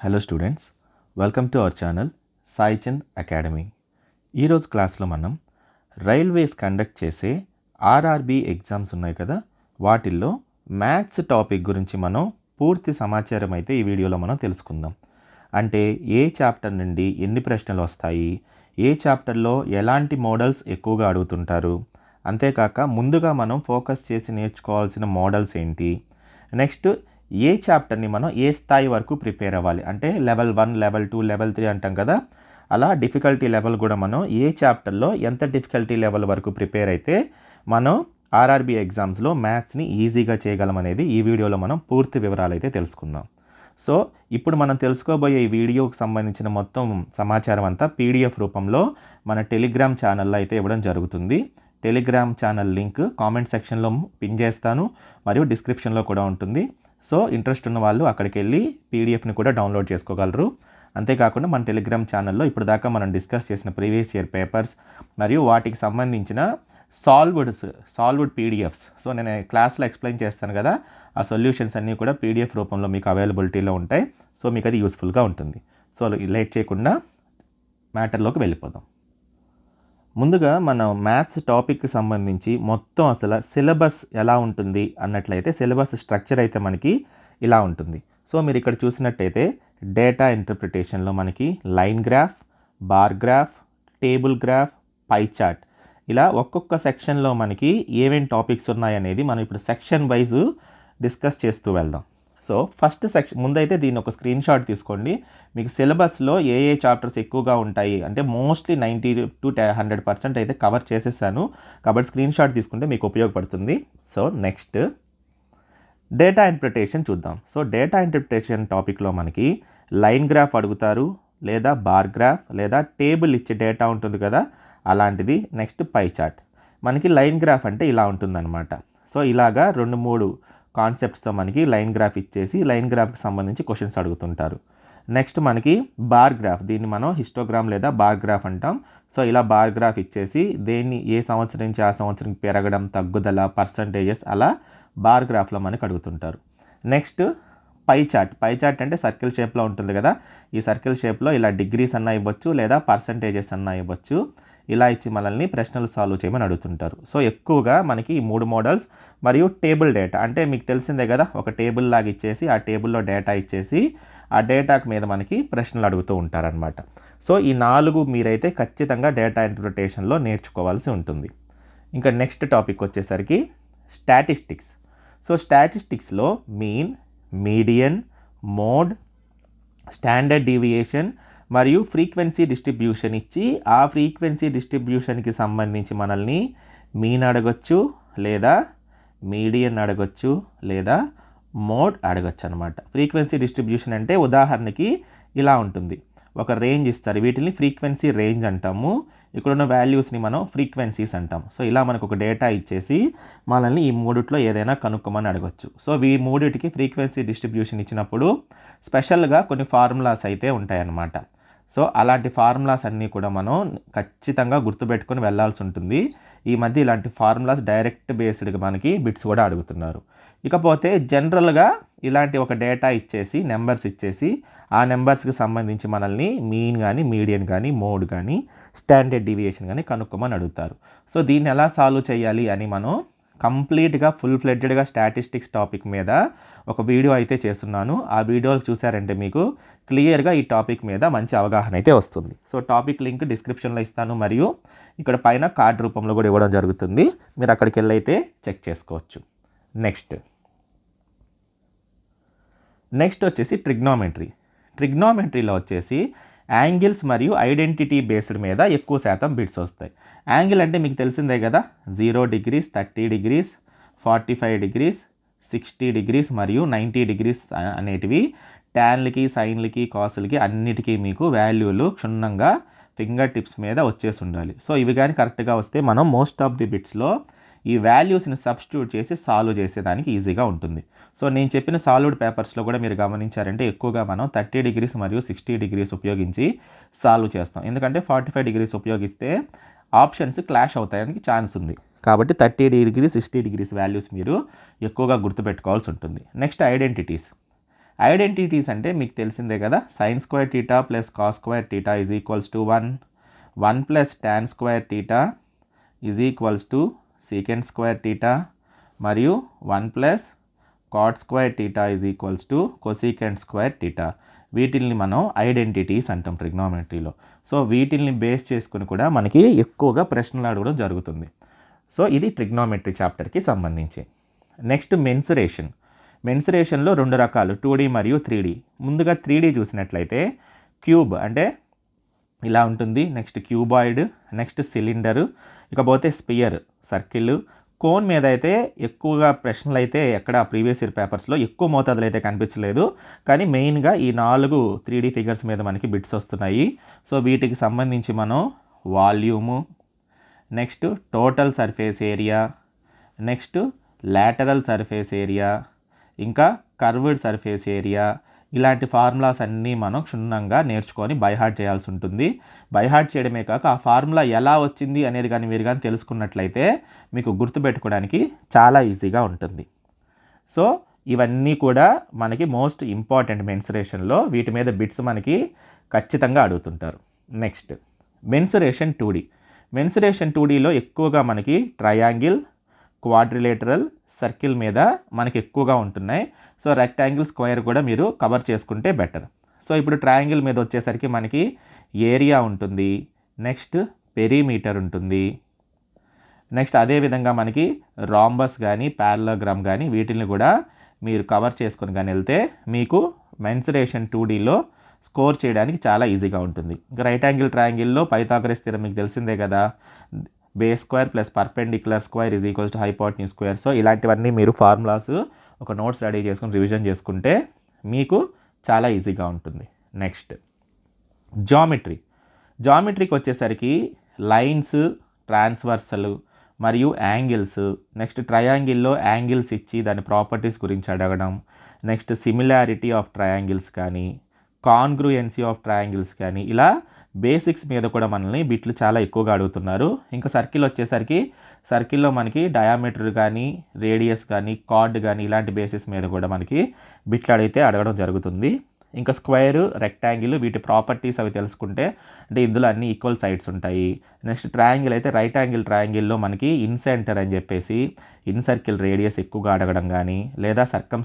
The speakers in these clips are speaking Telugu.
Hello students, welcome to our channel Sai Chand academy. ఈరోజు క్లాస్లో మనం రైల్వేస్ కండక్ట్ చేసే ఆర్ఆర్బి ఎగ్జామ్స్ ఉన్నాయి కదా, వాటిల్లో మ్యాథ్స్ టాపిక్ గురించి మనం పూర్తి సమాచారం అయితే ఈ వీడియోలో మనం తెలుసుకుందాం. అంటే ఏ చాప్టర్ నుండి ఎన్ని ప్రశ్నలు వస్తాయి, ఏ చాప్టర్లో ఎలాంటి మోడల్స్ ఎక్కువగా అడుగుతుంటారు, అంతేకాక ముందుగా మనం ఫోకస్ చేసి నేర్చుకోవాల్సిన మోడల్స్ ఏంటి, నెక్స్ట్ ఏ చాప్టర్ని మనం ఏ స్థాయి వరకు ప్రిపేర్ అవ్వాలి, అంటే లెవెల్ 1, లెవెల్ 2, లెవెల్ 3 అంటాం కదా, అలా డిఫికల్టీ లెవెల్ కూడా మనం ఏ చాప్టర్లో ఎంత డిఫికల్టీ లెవెల్ వరకు ప్రిపేర్ అయితే మనం ఆర్ఆర్బి ఎగ్జామ్స్లో మ్యాథ్స్ని ఈజీగా చేయగలం అనేది ఈ వీడియోలో మనం పూర్తి వివరాలు అయితే తెలుసుకుందాం. సో ఇప్పుడు మనం తెలుసుకోబోయే ఈ వీడియోకి సంబంధించిన మొత్తం సమాచారం అంతా పీడిఎఫ్ రూపంలో మన టెలిగ్రామ్ ఛానల్లో అయితే ఇవ్వడం జరుగుతుంది. టెలిగ్రామ్ ఛానల్ లింక్ కామెంట్ సెక్షన్లో పిన్ చేస్తాను, మరియు డిస్క్రిప్షన్లో కూడా ఉంటుంది. సో ఇంట్రెస్ట్ ఉన్న వాళ్ళు అక్కడికి వెళ్ళి పీడిఎఫ్ని కూడా డౌన్లోడ్ చేసుకోగలరు. అంతేకాకుండా మన టెలిగ్రామ్ ఛానల్లో ఇప్పుడు దాకా మనం డిస్కస్ చేసిన ప్రీవియస్ ఇయర్ పేపర్స్ మరియు వాటికి సంబంధించిన సాల్వ్డ్ పీడిఎఫ్స్, సో నేను క్లాస్లో ఎక్స్ప్లెయిన్ చేస్తాను కదా, ఆ సొల్యూషన్స్ అన్నీ కూడా పీడిఎఫ్ రూపంలో మీకు అవైలబిలిటీలో ఉంటాయి. సో మీకు అది యూస్ఫుల్గా ఉంటుంది. సో లేట్ చేయకుండా మ్యాటర్లోకి వెళ్ళిపోదాం. ముందుగా మనం మ్యాథ్స్ టాపిక్కి సంబంధించి మొత్తం అసలు సిలబస్ ఎలా ఉంటుంది అన్నట్లయితే సిలబస్ స్ట్రక్చర్ అయితే మనకి ఇలా ఉంటుంది. సో మీరు ఇక్కడ చూసినట్టయితే డేటా ఇంటర్ప్రిటేషన్లో మనకి line graph, bar graph, table graph, pie chart, ఇలా ఒక్కొక్క సెక్షన్లో మనకి ఏమేమి టాపిక్స్ ఉన్నాయనేది మనం ఇప్పుడు సెక్షన్ వైజ్ డిస్కస్ చేస్తూ వెళ్దాం. సో ఫస్ట్ సెక్షన్ ముందైతే దీన్ని ఒక స్క్రీన్ షాట్ తీసుకోండి. మీకు సిలబస్లో ఏ చాప్టర్స్ ఎక్కువగా ఉంటాయి అంటే మోస్ట్లీ 90 to 100% అయితే కవర్ చేసేసాను, కాబట్టి స్క్రీన్ షాట్ తీసుకుంటే మీకు ఉపయోగపడుతుంది. సో నెక్స్ట్ డేటా ఇంటర్ప్రిటేషన్ చూద్దాం. సో డేటా ఇంటర్ప్రిటేషన్ టాపిక్లో మనకి లైన్ గ్రాఫ్ అడుగుతారు, లేదా బార్ గ్రాఫ్, లేదా టేబుల్ ఇచ్చే డేటా ఉంటుంది కదా అలాంటిది. Next pie chart. మనకి లైన్ గ్రాఫ్ అంటే ఇలా ఉంటుందన్నమాట. సో ఇలాగా 2-3 కాన్సెప్ట్స్తో మనకి లైన్ గ్రాఫ్ ఇచ్చేసి లైన్ గ్రాఫ్కి సంబంధించి క్వశ్చన్స్ అడుగుతుంటారు. నెక్స్ట్ మనకి బార్ గ్రాఫ్, దీన్ని మనం హిస్టోగ్రామ్ లేదా బార్ గ్రాఫ్ అంటాం. సో ఇలా బార్ గ్రాఫ్ ఇచ్చేసి దేన్ని ఏ సంవత్సరం నుంచి ఆ సంవత్సరం పెరగడం, తగ్గుదల, పర్సంటేజెస్ అలా బార్ గ్రాఫ్లో మనకి అడుగుతుంటారు. నెక్స్ట్ పై చార్ట్ అంటే సర్కిల్ షేప్లో ఉంటుంది కదా, ఈ సర్కిల్ షేప్లో ఇలా డిగ్రీస్ అన్నా ఇవ్వచ్చు, లేదా పర్సంటేజెస్ అన్నా ఇవ్వచ్చు. ఇలా ఇచ్చి మనల్ని ప్రశ్నలు సాల్వ్ చేయమని అడుగుతుంటారు. సో ఎక్కువగా మనకి ఈ 3 మోడల్స్ మరియు టేబుల్ డేటా, అంటే మీకు తెలిసిందే కదా, ఒక టేబుల్ లాగా ఇచ్చేసి ఆ టేబుల్లో డేటా ఇచ్చేసి ఆ డేటాకు మీద మనకి ప్రశ్నలు అడుగుతూ ఉంటారనమాట. సో ఈ 4 మీరైతే ఖచ్చితంగా డేటా ఇంటర్ప్రిటేషన్లో నేర్చుకోవాల్సి ఉంటుంది. ఇంకా నెక్స్ట్ టాపిక్ వచ్చేసరికి స్టాటిస్టిక్స్. సో స్టాటిస్టిక్స్లో mean, median, mode, standard deviation మరియు ఫ్రీక్వెన్సీ డిస్ట్రిబ్యూషన్ ఇచ్చి ఆ ఫ్రీక్వెన్సీ డిస్ట్రిబ్యూషన్కి సంబంధించి మనల్ని మీన్ అడగొచ్చు, లేదా మీడియన్ అడగొచ్చు, లేదా మోడ్ అడగొచ్చు అనమాట. ఫ్రీక్వెన్సీ డిస్ట్రిబ్యూషన్ అంటే ఉదాహరణకి ఇలా ఉంటుంది, ఒక రేంజ్ ఇస్తారు, వీటిని ఫ్రీక్వెన్సీ రేంజ్ అంటాము, ఇక్కడున్న వాల్యూస్ని మనం ఫ్రీక్వెన్సీస్ అంటాం. సో ఇలా మనకు ఒక డేటా ఇచ్చేసి మనల్ని ఈ మూడిట్లో ఏదైనా కనుక్కోమని అడగొచ్చు. సో ఈ మూడిటికి ఫ్రీక్వెన్సీ డిస్ట్రిబ్యూషన్ ఇచ్చినప్పుడు స్పెషల్గా కొన్ని ఫార్ములాస్ అయితే ఉంటాయన్నమాట. సో అలాంటి ఫార్ములాస్ అన్నీ కూడా మనం ఖచ్చితంగా గుర్తుపెట్టుకొని వెళ్ళాల్సి ఉంటుంది. ఈ మధ్య ఇలాంటి ఫార్ములాస్ డైరెక్ట్ బేస్డ్గా మనకి బిట్స్ కూడా అడుగుతున్నారు. ఇకపోతే జనరల్గా ఇలాంటి ఒక డేటా ఇచ్చేసి నెంబర్స్ ఇచ్చేసి ఆ నెంబర్స్కి సంబంధించి మనల్ని మీన్ కానీ, మీడియన్ కానీ, మోడ్ కానీ, స్టాండర్డ్ డీవియేషన్ కానీ కనుక్కోమని అడుగుతారు. సో దీన్ని ఎలా సాల్వ్ చేయాలి అని మనం కంప్లీట్గా ఫుల్ ఫ్లెడ్జ్డ్గా స్టాటిస్టిక్స్ టాపిక్ మీద ఒక వీడియో అయితే చేస్తున్నాను. ఆ వీడియో చూసారంటే మీకు క్లియర్గా ఈ టాపిక్ మీద మంచి అవగాహన అయితే వస్తుంది. సో టాపిక్ లింక్ డిస్క్రిప్షన్లో ఇస్తాను, మరియు ఇక్కడ పైన కార్డ్ రూపంలో కూడా ఇవ్వడం జరుగుతుంది, మీరు అక్కడికి వెళ్ళి అయితే చెక్ చేసుకోవచ్చు. నెక్స్ట్ వచ్చేసి ట్రిగ్నోమెట్రీలో వచ్చేసి యాంగిల్స్ మరియు ఐడెంటిటీ బేస్డ్ మీద ఎక్కువ శాతం బిట్స్ వస్తాయి. యాంగిల్ అంటే మీకు తెలిసిందే కదా, 0 degrees, 30 degrees, 45 degrees, 60 degrees మరియు 90 degrees అనేటివి ట్యాన్లకి, సైన్లకి, కాసులకి అన్నిటికీ మీకు వాల్యూలు క్షుణ్ణంగా ఫింగర్ టిప్స్ మీద వచ్చేసి ఉండాలి. సో ఇవి కానీ కరెక్ట్గా వస్తే మనం మోస్ట్ ఆఫ్ ది బిట్స్లో ఈ వాల్యూస్ని సబ్స్టిట్యూట్ చేసి సాల్వ్ చేసేదానికి ఈజీగా ఉంటుంది. సో నేను చెప్పిన సాల్వ్డ్ పేపర్స్లో కూడా మీరు గమనించారంటే ఎక్కువగా మనం 30 degrees మరియు 60 degrees ఉపయోగించి సాల్వ్ చేస్తాం. ఎందుకంటే 45 degrees ఉపయోగిస్తే ఆప్షన్స్ క్లాష్ అవుతాయనికి ఛాన్స్ ఉంది, కాబట్టి 30 degrees, 60 degrees వాల్యూస్ మీరు ఎక్కువగా గుర్తుపెట్టుకోవాల్సి ఉంటుంది. నెక్స్ట్ ఐడెంటిటీస్ అంటే మీకు తెలిసిందే కదా, sin square theta plus cos square theta is equals to 1 plus tan square theta is equals to secant square theta మరియు 1 plus cot square theta is equals to కొసీకెండ్ square theta. వీటిల్ని మనం ఐడెంటిటీస్ అంటాం ట్రిగ్నోమెట్రీలో. సో వీటిల్ని బేస్ చేసుకుని కూడా మనకి ఎక్కువగా ప్రశ్నలు అడగడం జరుగుతుంది. సో ఇది ట్రిగ్నోమెట్రీ చాప్టర్కి సంబంధించి. Next mensuration. మెన్సురేషన్లో 2 రకాలు, 2D మరియు 3D. ముందుగా 3D చూసినట్లయితే క్యూబ్ అంటే ఇలా ఉంటుంది, నెక్స్ట్ క్యూబాయిడ్, నెక్స్ట్ సిలిండరు, ఇకపోతే స్పియర్ సర్కిల్. కోన్ మీద అయితే ఎక్కువగా ప్రశ్నలు అయితే ఎక్కడ ప్రీవియస్ ఇయర్ పేపర్స్లో ఎక్కువ మోతాదులు అయితే కనిపించలేదు, కానీ మెయిన్గా ఈ 4 3D ఫిగర్స్ మీద మనకి బిట్స్ వస్తున్నాయి. సో వీటికి సంబంధించి మనం volume, next total surface area, next lateral surface area, ఇంకా కర్వ్డ్ సర్ఫేస్ ఏరియా, ఇలాంటి ఫార్ములాస్ అన్నీ మనం క్షుణ్ణంగా నేర్చుకొని బైహార్ట్ చేయాల్సి ఉంటుంది. బైహార్ట్ చేయడమే కాక ఆ ఫార్ములా ఎలా వచ్చింది అనేది కానీ మీరు కానీ తెలుసుకున్నట్లయితే మీకు గుర్తుపెట్టుకోవడానికి చాలా ఈజీగా ఉంటుంది. సో ఇవన్నీ కూడా మనకి మోస్ట్ ఇంపార్టెంట్ మెన్సురేషన్లో, వీటి మీద బిట్స్ మనకి ఖచ్చితంగా అడుగుతుంటారు. Next mensuration 2D. మెన్సురేషన్ 2Dలో ఎక్కువగా మనకి ట్రయాంగిల్, క్వాడ్రిలేటరల్, సర్కిల్ మీద మనకి ఎక్కువగా ఉంటున్నాయి. సో రెక్టాంగిల్, స్క్వేర్ కూడా మీరు కవర్ చేసుకుంటే బెటర్. సో ఇప్పుడు ట్రయాంగిల్ మీద వచ్చేసరికి మనకి ఏరియా ఉంటుంది, నెక్స్ట్ పెరిమీటర్ ఉంటుంది, నెక్స్ట్ అదేవిధంగా మనకి రాంబస్ కానీ ప్యారలోగ్రామ్ కానీ వీటిని కూడా మీరు కవర్ చేసుకొని కానీ వెళ్తే మీకు మెన్సురేషన్ 2Dలో స్కోర్ చేయడానికి చాలా ఈజీగా ఉంటుంది. ఇంకా రైట్ యాంగిల్ ట్రయాంగిల్లో పైథాగరస్ థియరం మీకు తెలిసిందే కదా, base square plus perpendicular square is equals to hypotenuse square. So ఇలాంటివన్నీ మీరు ఫార్ములాస్ ఒక నోట్స్ రెడీ చేసుకుని రివిజన్ చేసుకుంటే మీకు చాలా ఈజీగా ఉంటుంది. నెక్స్ట్ జామెట్రీకి వచ్చేసరికి లైన్స్, ట్రాన్స్వర్సల్ మరియు యాంగిల్స్, నెక్స్ట్ ట్రయాంగిల్లో యాంగిల్స్ ఇచ్చి దాని ప్రాపర్టీస్ గురించి అడగడం, నెక్స్ట్ సిమిలారిటీ ఆఫ్ ట్రయాంగిల్స్ కానీ, కాన్గ్రూయెన్సీ ఆఫ్ ట్రయాంగిల్స్ కానీ, ఇలా బేసిక్స్ మీద కూడా మనల్ని బిట్లు చాలా ఎక్కువగా అడుగుతున్నారు. ఇంకా సర్కిల్ వచ్చేసరికి సర్కిల్లో మనకి డయామీటర్ కానీ, రేడియస్ కానీ, కార్డ్ కానీ ఇలాంటి బేసిస్ మీద కూడా మనకి బిట్లు అడిగితే అడగడం జరుగుతుంది. ఇంకా స్క్వేర్, రెక్టాంగిల్ వీటి ప్రాపర్టీస్ అవి తెలుసుకుంటే, అంటే ఇందులో అన్ని ఈక్వల్ సైడ్స్ ఉంటాయి. నెక్స్ట్ ట్రయాంగిల్ అయితే రైట్ యాంగిల్ ట్రయాంగిల్లో మనకి ఇన్ సెంటర్ అని చెప్పేసి ఇన్ సర్కిల్ రేడియస్ ఎక్కువగా అడగడం కానీ, లేదా సర్కమ్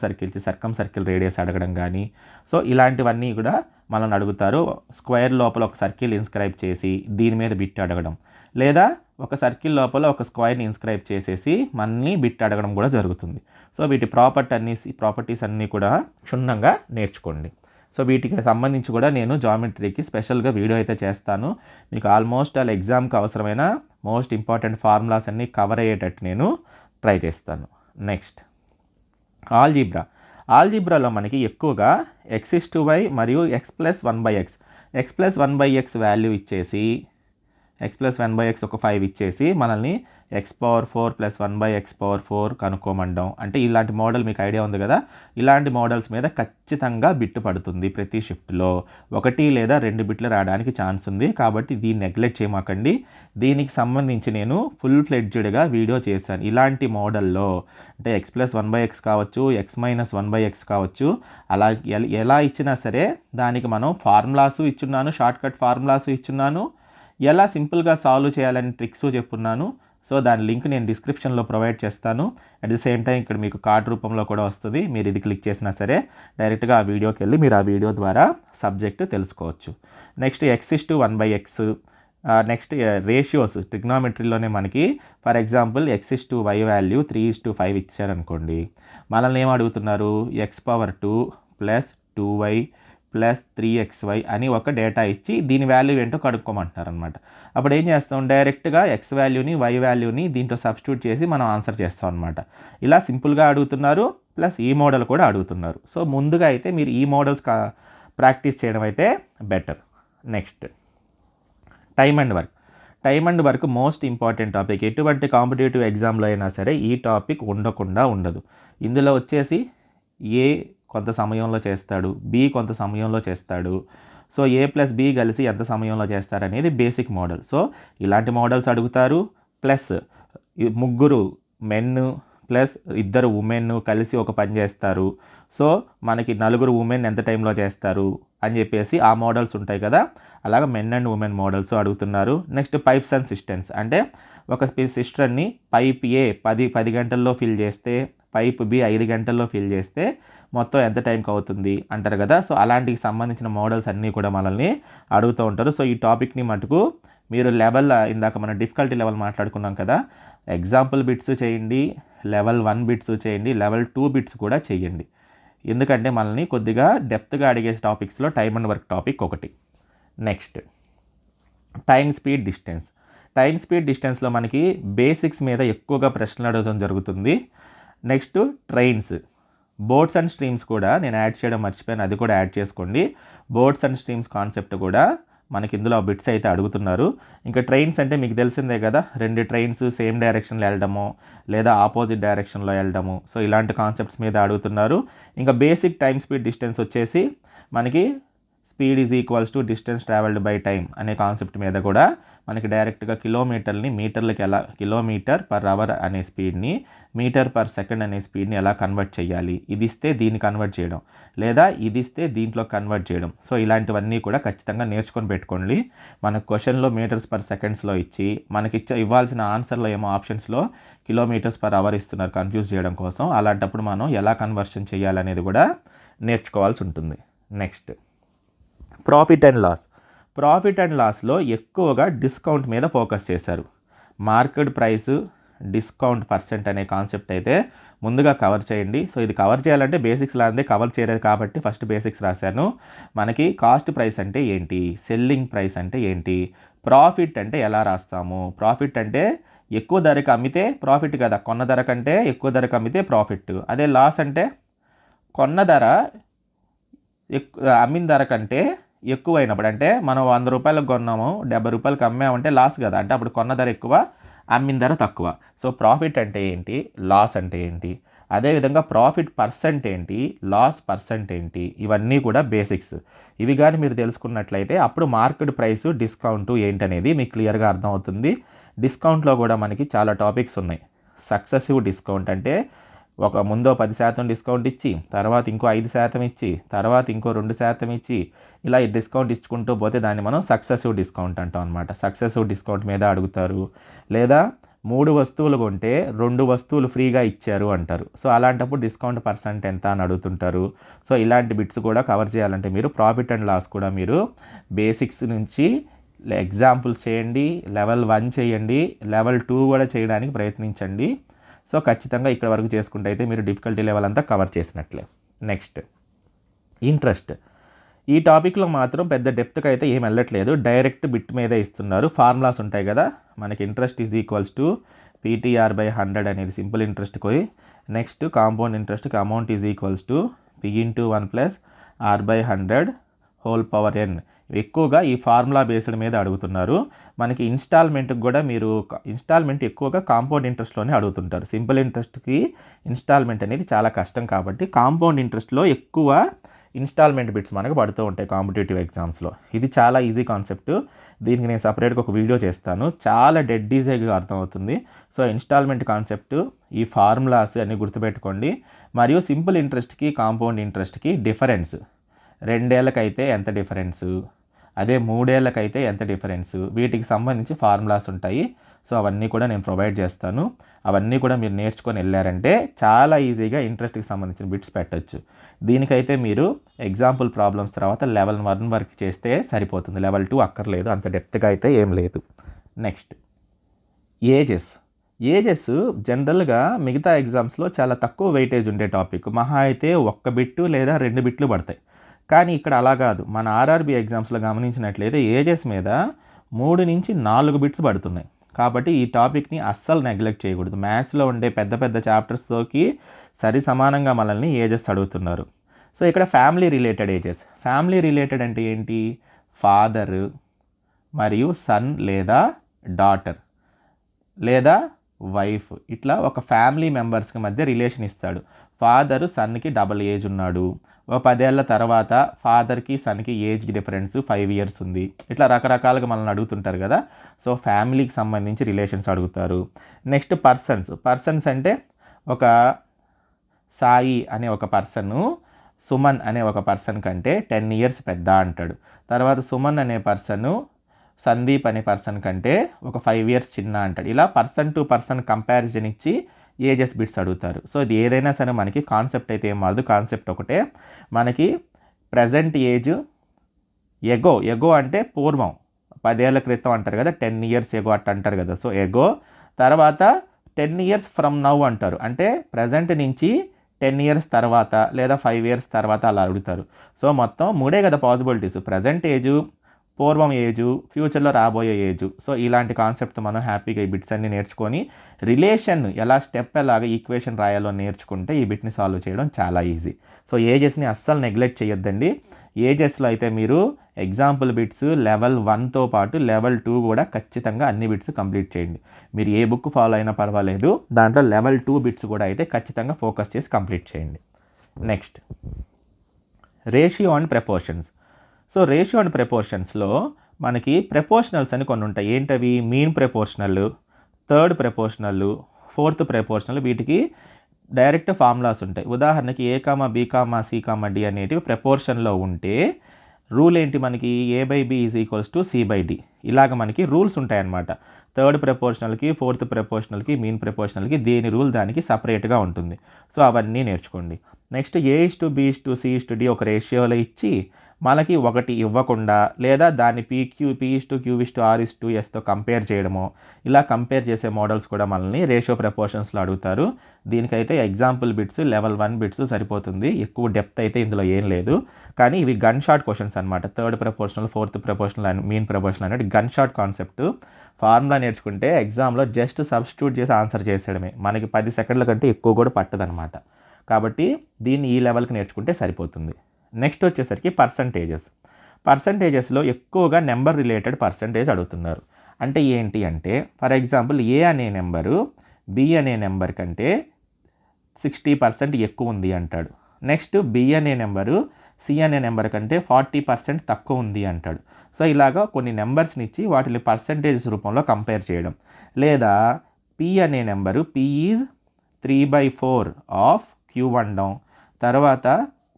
సర్కిల్ రేడియస్ అడగడం కానీ, సో ఇలాంటివన్నీ కూడా మనల్ని అడుగుతారు. స్క్వేర్ లోపల ఒక సర్కిల్ ఇన్స్క్రైబ్ చేసి దీని మీద బిట్ అడగడం, లేదా ఒక సర్కిల్ లోపల ఒక స్క్వేర్ని ఇన్స్క్రైబ్ చేసేసి మనల్ని బిట్ అడగడం కూడా జరుగుతుంది. సో వీటి ప్రాపర్టీస్ అన్నీ కూడా క్షుణ్ణంగా నేర్చుకోండి. సో వీటికి సంబంధించి కూడా నేను జామెట్రీకి స్పెషల్గా వీడియో అయితే చేస్తాను. మీకు ఆల్మోస్ట్ ఆల్ ఎగ్జామ్కి అవసరమైన మోస్ట్ ఇంపార్టెంట్ ఫార్ములాస్ అన్నీ కవర్ అయ్యేటట్టు నేను ట్రై చేస్తాను. నెక్స్ట్ ఆల్జీబ్రాలో మనకి ఎక్కువగా x⁴y మరియు x+1/x, x+1/x వాల్యూ ఇచ్చేసి x+1/x ఒక 5 ఇచ్చేసి మనల్ని x⁴ + 1/x⁴ కనుక్కోమంటాం. అంటే ఇలాంటి మోడల్ మీకు ఐడియా ఉంది కదా, ఇలాంటి మోడల్స్ మీద ఖచ్చితంగా బిట్టు పడుతుంది. ప్రతి షిఫ్ట్లో 1 లేదా 2 బిట్లు రావడానికి ఛాన్స్ ఉంది. కాబట్టి దీన్ని నెగ్లెక్ట్ చేయమాకండి. దీనికి సంబంధించి నేను ఫుల్ ఫ్లెడ్జ్డ్గా వీడియో చేశాను. ఇలాంటి మోడల్లో అంటే x+1/x కావచ్చు, x-1/x కావచ్చు, అలా ఎలా ఇచ్చినా సరే దానికి మనం ఫార్ములాసు ఇచ్చున్నాను, షార్ట్కట్ ఫార్ములాసు ఇచ్చున్నాను, ఎలా సింపుల్గా సాల్వ్ చేయాలని ట్రిక్స్ చెప్పున్నాను. సో దాని లింక్ నేను డిస్క్రిప్షన్లో ప్రొవైడ్ చేస్తాను. అట్ ది సేమ్ టైం ఇక్కడ మీకు కార్డ్ రూపంలో కూడా వస్తుంది. మీరు ఇది క్లిక్ చేసినా సరే డైరెక్ట్గా ఆ వీడియోకి వెళ్ళి మీరు ఆ వీడియో ద్వారా సబ్జెక్ట్ తెలుసుకోవచ్చు. నెక్స్ట్ x:1/x, నెక్స్ట్ రేషియోస్ ట్రిగ్నోమెట్రీలోనే మనకి ఫర్ ఎగ్జాంపుల్ x:y వాల్యూ 3:5 ఇచ్చారనుకోండి, మనల్ని ఏం అడుగుతున్నారు, x⁴2 + 2y + 3xy అని ఒక డేటా ఇచ్చి దీని వాల్యూ ఏంటో కనుక్కోమంటున్నారు అనమాట. అప్పుడు ఏం చేస్తాం, డైరెక్ట్గా x వాల్యూని y వాల్యూని దీంట్లో సబ్స్టిట్యూట్ చేసి మనం ఆన్సర్ చేస్తాం అనమాట. ఇలా సింపుల్గా అడుగుతున్నారు, ప్లస్ ఈ మోడల్ కూడా అడుగుతున్నారు. సో ముందుగా అయితే మీరు ఈ మోడల్స్ ప్రాక్టీస్ చేయడం అయితే better. Next time and work most important topic. ఎటువంటి కాంపిటేటివ్ ఎగ్జామ్లో అయినా సరే ఈ టాపిక్ ఉండకుండా ఉండదు. ఇందులో వచ్చేసి ఏ కొంత సమయంలో చేస్తాడు, బి కొంత సమయంలో చేస్తాడు. సో a + b కలిసి ఎంత సమయంలో చేస్తారనేది బేసిక్ మోడల్. సో ఇలాంటి మోడల్స్ అడుగుతారు. ప్లస్ 3 మెన్ ప్లస్ 2 ఉమెన్ కలిసి ఒక పని చేస్తారు. సో మనకి నలుగురు ఉమెన్ ఎంత టైంలో చేస్తారు అని చెప్పేసి ఆ మోడల్స్ ఉంటాయి కదా, అలాగా మెన్ అండ్ ఉమెన్ మోడల్స్ అడుగుతున్నారు. నెక్స్ట్ పైప్స్ అండ్ సిస్టమ్స్ అంటే ఒక సిస్టర్ని పైప్ ఏ 10 గంటల్లో ఫిల్ చేస్తే పైప్ బి 5 గంటల్లో ఫిల్ చేస్తే మొత్తం ఎంత టైంకి అవుతుంది అంటారు కదా. సో అలాంటికి సంబంధించిన మోడల్స్ అన్నీ కూడా మనల్ని అడుగుతూ ఉంటారు. సో ఈ టాపిక్ని మటుకు మీరు లెవెల్, ఇందాక మనం డిఫికల్టీ లెవెల్ మాట్లాడుకున్నాం కదా, ఎగ్జాంపుల్ బిట్స్ చేయండి, లెవెల్ 1 బిట్స్ చేయండి, లెవెల్ 2 బిట్స్ కూడా చేయండి. ఎందుకంటే మనల్ని కొద్దిగా డెప్త్గా అడిగే టాపిక్స్లో టైమ్ అండ్ వర్క్ టాపిక్ ఒకటి. Next time speed distance. Time speed డిస్టెన్స్లో మనకి బేసిక్స్ మీద ఎక్కువగా ప్రశ్నలు అడగడం జరుగుతుంది. Next trains, boats and streams కూడా నేను యాడ్ చేయడం మర్చిపోయాను, అది కూడా యాడ్ చేసుకోండి. బోట్స్ అండ్ స్ట్రీమ్స్ కాన్సెప్ట్ కూడా మనకి ఇందులో బిట్స్ అయితే అడుగుతున్నారు. ఇంకా ట్రైన్స్ అంటే మీకు తెలిసిందే కదా, 2 ట్రైన్స్ సేమ్ డైరెక్షన్లో వెళ్ళడము లేదా ఆపోజిట్ డైరెక్షన్లో వెళ్ళడము, సో ఇలాంటి కాన్సెప్ట్స్ మీద అడుగుతున్నారు. ఇంకా బేసిక్ టైం స్పీడ్ డిస్టెన్స్ వచ్చేసి మనకి speed is equals to distance travelled by time అనే కాన్సెప్ట్ మీద కూడా మనకి డైరెక్ట్గా కిలోమీటర్ని మీటర్లకి ఎలా, కిలోమీటర్ పర్ అవర్ అనే స్పీడ్ని మీటర్ పర్ సెకండ్ అనే స్పీడ్ని ఎలా కన్వర్ట్ చేయాలి, ఇది ఇస్తే దీన్ని కన్వర్ట్ చేయడం లేదా ఇది ఇస్తే దీంట్లో కన్వర్ట్ చేయడం, సో ఇలాంటివన్నీ కూడా ఖచ్చితంగా నేర్చుకొని పెట్టుకోండి. మనకు క్వశ్చన్లో మీటర్స్ పర్ సెకండ్స్లో ఇచ్చి మనకి ఇవ్వాల్సిన ఆన్సర్లో ఏమో ఆప్షన్స్లో కిలోమీటర్స్ పర్ అవర్ ఇస్తున్నారు కన్ఫ్యూజ్ చేయడం కోసం. అలాంటప్పుడు మనం ఎలా కన్వర్షన్ చేయాలనేది కూడా నేర్చుకోవాల్సి ఉంటుంది. Next profit and loss. Profit and లాస్లో ఎక్కువగా డిస్కౌంట్ మీద ఫోకస్ చేశారు. మార్కెట్ ప్రైస్, డిస్కౌంట్ పర్సెంట్ అనే కాన్సెప్ట్ అయితే ముందుగా కవర్ చేయండి. సో ఇది కవర్ చేయాలంటే బేసిక్స్ లాందే కవర్ చేయలేదు కాబట్టి ఫస్ట్ బేసిక్స్ రాశాను. మనకి కాస్ట్ ప్రైస్ అంటే ఏంటి, సెల్లింగ్ ప్రైస్ అంటే ఏంటి, ప్రాఫిట్ అంటే ఎలా రాస్తాము, ప్రాఫిట్ అంటే ఎక్కువ ధరకు అమ్మితే ప్రాఫిట్ కదా, కొన్న ధర కంటే ఎక్కువ ధరకు అమ్మితే ప్రాఫిట్. అదే లాస్ అంటే కొన్న ధర అమ్మిన ధర కంటే ఎక్కువ అయినప్పుడు, అంటే మనం 100 రూపాయలకు కొన్నాము 70 రూపాయలకు అమ్మామంటే లాస్ కదా, అంటే అప్పుడు కొన్న ధర ఎక్కువ అమ్మిన ధర తక్కువ. సో ప్రాఫిట్ అంటే ఏంటి, లాస్ అంటే ఏంటి, అదేవిధంగా ప్రాఫిట్ పర్సెంట్ ఏంటి, లాస్ పర్సెంట్ ఏంటి, ఇవన్నీ కూడా బేసిక్స్. ఇవి కానీ మీరు తెలుసుకున్నట్లయితే అప్పుడు మార్కెట్ ప్రైస్, డిస్కౌంట్ ఏంటనేది మీకు క్లియర్గా అర్థమవుతుంది. డిస్కౌంట్లో కూడా మనకి చాలా టాపిక్స్ ఉన్నాయి. సక్సెసివ్ డిస్కౌంట్ అంటే ఒక ముందో 10% డిస్కౌంట్ ఇచ్చి తర్వాత ఇంకో 5% ఇచ్చి తర్వాత ఇంకో 2% ఇచ్చి ఇలా ఈ డిస్కౌంట్ ఇచ్చుకుంటూ పోతే దాన్ని మనం సక్సెసివ్ డిస్కౌంట్ అంటాం అనమాట. సక్సెసివ్ డిస్కౌంట్ మీద అడుగుతారు. లేదా 3 వస్తువులు కొంటే 2 వస్తువులు ఫ్రీగా ఇచ్చారు అంటారు. సో అలాంటప్పుడు డిస్కౌంట్ పర్సెంట్ ఎంత అని అడుగుతుంటారు. సో ఇలాంటి బిట్స్ కూడా కవర్ చేయాలంటే మీరు ప్రాఫిట్ అండ్ లాస్ కూడా మీరు బేసిక్స్ నుంచి ఎగ్జాంపుల్స్ చేయండి, లెవెల్ 1 చేయండి, లెవెల్ 2 కూడా చేయడానికి ప్రయత్నించండి. సో ఖచ్చితంగా ఇక్కడ వరకు చేసుకుంటే అయితే మీరు డిఫికల్టీ లెవెల్ అంతా కవర్ చేసినట్లే. Next interest. ఈ టాపిక్లో మాత్రం పెద్ద డెప్త్కి అయితే ఏం వెళ్ళట్లేదు, డైరెక్ట్ బిట్ మీదే ఇస్తున్నారు. ఫార్ములాస్ ఉంటాయి కదా, మనకి interest is equals to PTR/100 అనేది సింపుల్ ఇంట్రెస్ట్కి పోయి, నెక్స్ట్ కాంపౌండ్ ఇంట్రెస్ట్కి amount is equals to P/1 + R/100 whole power n. ఎక్కువగా ఈ ఫార్ములా బేస్డ్ మీద అడుగుతున్నారు. మనకి ఇన్స్టాల్మెంట్కి కూడా మీరు ఇన్స్టాల్మెంట్ ఎక్కువగా కాంపౌండ్ ఇంట్రెస్ట్లోనే అడుగుతుంటారు. సింపుల్ ఇంట్రెస్ట్కి ఇన్స్టాల్మెంట్ అనేది చాలా కష్టం కాబట్టి కాంపౌండ్ ఇంట్రెస్ట్లో ఎక్కువ ఇన్స్టాల్మెంట్ బిట్స్ మనకు పడుతూ ఉంటాయి కాంపిటేటివ్ ఎగ్జామ్స్లో. ఇది చాలా ఈజీ కాన్సెప్ట్, దీనికి నేను సపరేట్గా ఒక వీడియో చేస్తాను, చాలా డెడ్ ఈజీగా అర్థమవుతుంది. సో ఇన్స్టాల్మెంట్ కాన్సెప్ట్, ఈ ఫార్ములాస్ అన్నీ గుర్తుపెట్టుకోండి. మరియు సింపుల్ ఇంట్రెస్ట్కి కాంపౌండ్ ఇంట్రెస్ట్కి డిఫరెన్స్, 2 ఏళ్ళకైతే ఎంత డిఫరెన్సు, అదే 3 ఏళ్ళకైతే ఎంత డిఫరెన్సు, వీటికి సంబంధించి ఫార్ములాస్ ఉంటాయి. సో అవన్నీ కూడా నేను ప్రొవైడ్ చేస్తాను. అవన్నీ కూడా మీరు నేర్చుకొని వెళ్ళారంటే చాలా ఈజీగా ఇంట్రెస్ట్కి సంబంధించిన బిట్స్ పెట్టచ్చు. దీనికైతే మీరు ఎగ్జాంపుల్ ప్రాబ్లమ్స్ తర్వాత లెవెల్ 1 వరకు చేస్తే సరిపోతుంది, లెవెల్ 2 అక్కర్లేదు, అంత డెప్త్గా అయితే ఏం లేదు. నెక్స్ట్ ఏజెస్ జనరల్గా మిగతా ఎగ్జామ్స్లో చాలా తక్కువ వెయిటేజ్ ఉండే టాపిక్, మహా అయితే 1 బిట్టు లేదా 2 బిట్లు పడతాయి. కానీ ఇక్కడ అలా కాదు. మన ఆర్ఆర్బీ ఎగ్జామ్స్లో గమనించినట్లయితే ఏజెస్ మీద 3 నుంచి 4 బిట్స్ పడుతున్నాయి. కాబట్టి ఈ టాపిక్ని అస్సలు నెగ్లెక్ట్ చేయకూడదు. మ్యాథ్స్లో ఉండే పెద్ద పెద్ద చాప్టర్స్తోకి సరి సమానంగా మనల్ని ఏజెస్ అడుగుతున్నారు. సో ఇక్కడ family related ages. Family related అంటే ఏంటి, ఫాదర్ మరియు సన్ లేదా డాటర్ లేదా వైఫ్, ఇట్లా ఒక ఫ్యామిలీ మెంబర్స్కి మధ్య రిలేషన్ ఇస్తాడు. ఫాదరు సన్కి డబల్ ఏజ్ ఉన్నాడు, ఒక 10 ఏళ్ళ తర్వాత ఫాదర్కి సన్కి ఏజ్ డిఫరెన్స్ 5 ఇయర్స్ ఉంది, ఇట్లా రకరకాలుగా మనల్ని అడుగుతుంటారు కదా. సో ఫ్యామిలీకి సంబంధించి రిలేషన్స్ అడుగుతారు. నెక్స్ట్ పర్సన్స్ అంటే ఒక సాయి అనే ఒక పర్సను సుమన్ అనే ఒక పర్సన్ కంటే 10 ఇయర్స్ పెద్ద అంటాడు. తర్వాత సుమన్ అనే పర్సను సందీప్ అనే పర్సన్ కంటే ఒక 5 ఇయర్స్ చిన్న అంటాడు. ఇలా పర్సన్ టు పర్సన్ కంపారిజన్ ఇచ్చి ఏజెస్ బిట్స్ అడుగుతారు. సో ఇది ఏదైనా సరే మనకి కాన్సెప్ట్ అయితే ఏం మారదు, కాన్సెప్ట్ ఒకటే. మనకి ప్రజెంట్ ఏజ్, ఎగో అంటే పూర్వం, 10 ఏళ్ల క్రితం అంటారు కదా, 10 ఇయర్స్ ఎగో అట్ట అంటారు కదా. సో ఎగో, తర్వాత 10 ఇయర్స్ ఫ్రమ్ నౌ అంటారు, అంటే ప్రజెంట్ నుంచి 10 ఇయర్స్ తర్వాత లేదా 5 ఇయర్స్ తర్వాత అలా అడుగుతారు. సో మొత్తం 3 కదా పాసిబిలిటీస్, ప్రజెంట్ ఏజు, పూర్వం ఏజు, ఫ్యూచర్లో రాబోయే ఏజు. సో ఇలాంటి కాన్సెప్ట్ మనం హ్యాపీగా ఈ బిట్స్ అన్ని నేర్చుకొని రిలేషన్ స్టెప్ ఎలాగ ఈక్వేషన్ రాయాలో నేర్చుకుంటే ఈ బిట్ని సాల్వ్ చేయడం చాలా ఈజీ. సో ఏజెస్ని అస్సలు నెగ్లెక్ట్ చేయొద్దండి. ఏజెస్లో అయితే మీరు ఎగ్జాంపుల్ బిట్స్ లెవెల్ 1తో పాటు లెవెల్ 2 కూడా ఖచ్చితంగా అన్ని బిట్స్ కంప్లీట్ చేయండి. మీరు ఏ బుక్ ఫాలో అయినా పర్వాలేదు, దాంట్లో లెవెల్ 2 బిట్స్ కూడా అయితే ఖచ్చితంగా ఫోకస్ చేసి కంప్లీట్ చేయండి. Next, ratio and proportions. So ratio and ప్రపోర్షన్స్లో మనకి ప్రపోర్షనల్స్ అని కొన్ని ఉంటాయి. ఏంటవి? Mean proportional, third proportional, fourth proportional. వీటికి డైరెక్ట్ ఫార్ములాస్ ఉంటాయి. ఉదాహరణకి A, B, C, D అనేటివి ప్రపోర్షన్లో ఉంటే రూల్ ఏంటి మనకి? A/B = C/D. ఇలాగ మనకి రూల్స్ ఉంటాయన్నమాట. థర్డ్ ప్రపోర్షనల్కి, ఫోర్త్ ప్రపోర్షనల్కి, మీన్ ప్రపోర్షనల్కి దేని రూల్ దానికి సపరేట్గా ఉంటుంది. సో అవన్నీ నేర్చుకోండి. నెక్స్ట్, A/B/C/D ఒక రేషియోలో ఇచ్చి మనకి ఒకటి ఇవ్వకుండా లేదా దాన్ని P/Q/R/Sతో కంపేర్ చేయడమో, ఇలా కంపేర్ చేసే మోడల్స్ కూడా మనల్ని రేషియో ప్రపోర్షన్స్లో అడుగుతారు. దీనికైతే ఎగ్జాంపుల్ బిట్స్ లెవెల్ 1 బిట్స్ సరిపోతుంది, ఎక్కువ డెప్త్ అయితే ఇందులో ఏం లేదు. కానీ ఇవి గన్ షాట్ క్వశ్చన్స్ అనమాట. Third proportional, fourth proportional and mean proportional అనేది గన్ షాట్ కాన్సెప్ట్. ఫార్ములా నేర్చుకుంటే ఎగ్జామ్లో జస్ట్ సబ్స్టిట్యూట్ చేసి ఆన్సర్ చేసేయడమే, మనకి 10 సెకండ్ల కంటే ఎక్కువ కూడా పట్టదనమాట. కాబట్టి దీన్ని ఈ లెవెల్కి నేర్చుకుంటే సరిపోతుంది. నెక్స్ట్ వచ్చేసరికి పర్సంటేజెస్లో ఎక్కువగా నెంబర్ రిలేటెడ్ పర్సంటేజ్ అడుగుతున్నారు. అంటే ఏంటి అంటే, ఫర్ ఎగ్జాంపుల్ A అనే నెంబరు B అనే నెంబర్ కంటే 60% ఎక్కువ ఉంది అంటాడు. నెక్స్ట్ B అనే నెంబరు C అనే నెంబర్ కంటే 40% తక్కువ ఉంది అంటాడు. సో ఇలాగా కొన్ని నెంబర్స్ని ఇచ్చి వాటిని పర్సంటేజెస్ రూపంలో కంపేర్ చేయడం. లేదా P అనే number P is 3/4 of Q1 down, తర్వాత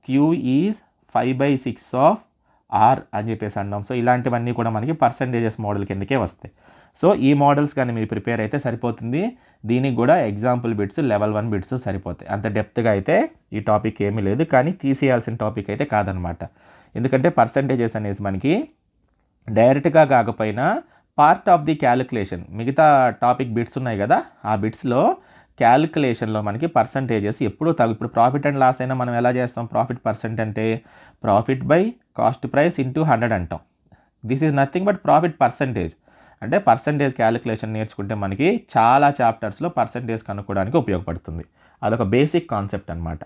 Q ఈజ్ 5/6 ఆఫ్ R అని చెప్పేసి అన్నాం. సో ఇలాంటివన్నీ కూడా మనకి పర్సంటేజెస్ మోడల్ కిందకే వస్తాయి. సో ఈ మోడల్స్ కానీ మీరు ప్రిపేర్ అయితే సరిపోతుంది. దీనికి కూడా ఎగ్జాంపుల్ బిట్స్ లెవెల్ 1 బిట్స్ సరిపోతాయి. అంత డెప్త్గా అయితే ఈ టాపిక్ ఏమీ లేదు, కానీ తీసేయాల్సిన టాపిక్ అయితే కాదనమాట. ఎందుకంటే పర్సంటేజెస్ అనేది మనకి డైరెక్ట్గా కాకపోయినా పార్ట్ ఆఫ్ ది క్యాలిక్యులేషన్, మిగతా టాపిక్ బిట్స్ ఉన్నాయి కదా, ఆ బిట్స్లో క్యాలిక్యులేషన్లో మనకి పర్సంటేజెస్ ఎప్పుడూ ఇప్పుడు ప్రాఫిట్ అండ్ లాస్ అయినా మనం ఎలా చేస్తాం? ప్రాఫిట్ పర్సెంట్ అంటే profit by cost price into 100 అంటాం. This is nothing but profit percentage. అంటే పర్సంటేజ్ క్యాలిక్యులేషన్ నేర్చుకుంటే మనకి చాలా చాప్టర్స్లో పర్సంటేజ్ కనుక్కోవడానికి ఉపయోగపడుతుంది. అదొక బేసిక్ కాన్సెప్ట్ అనమాట.